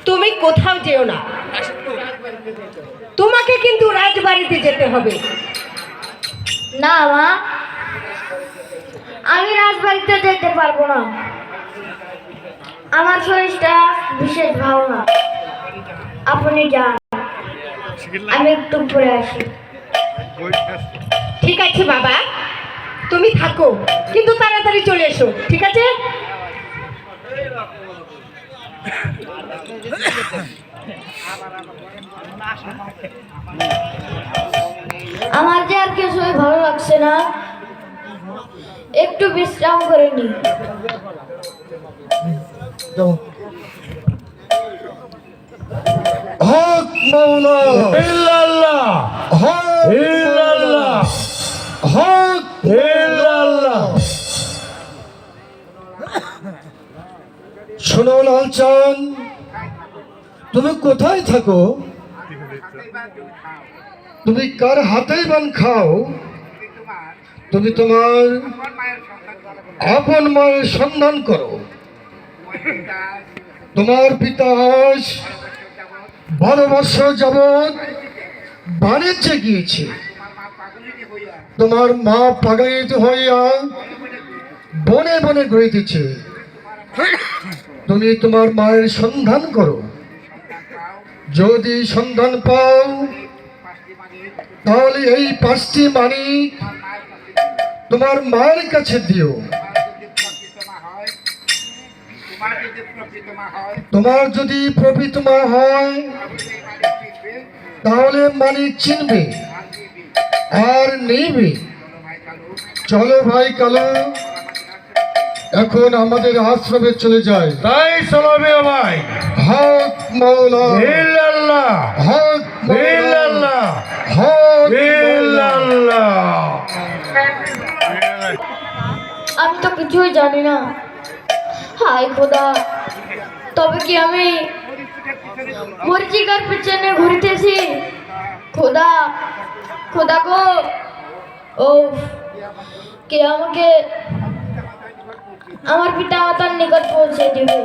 তুমি কোথাও যেও না, তোমাকে কিন্তু রাজবাড়িতে যেতে হবে। না মা, আমি রাজবাড়িতে যেতে পারবো না। আমার শরীরটা বিশেষ ভালো না। আপনি যান, আমি একটু ঘুরে আসি। ঠিক আছে বাবা, তুমি থাকো, কিন্তু তাড়াতাড়ি চলে এসো, ঠিক আছে? আমার যে আর কিছুই ভালো লাগছে না, একটু বিশ্রাম করে নি। হক মাওলা ইল্লাল্লাহ হক ইল্লাল্লাহ হক ইল্লাল্লাহ। শোনো লালচান, তুমি কোথায় থাকো? তুমি কার হাতেই বান খাও? তুমি তোমার আপন মায়ের সন্ধান করো। তোমার পিতা আজ 12 বছর যাবৎ বাণিজ্যে গিয়েছে। তোমার মা পাগলিত হইয়া বনে বনে ঘুরিতেছে। তুমি তোমার মায়ের সন্ধান করো। যদি সন্ধান পাও তাহলে এই 5টি মানিক তোমার মায়ের কাছে দিও। তোমার যদি প্রকৃত মা হয় তাহলে মানিক চিনবে আর নেবে। চলো ভাই কালু, এখন আমাদের আশ্রমে চলে যায়। তাই চলবে ভাই। হক মাওলা ইল্লাল্লাহ হক মাওলা ইল্লাল্লাহ হক ইল্লাল্লাহ। আমি তো কিছুই জানি না। হায় খোদা, তবে কি আমি মরিচিকার পিছনে ঘুরতেছি? খোদা, খোদা গো, ও কে আমাকে আমার পিতা মাতার নিকট পৌঁছে দিবে।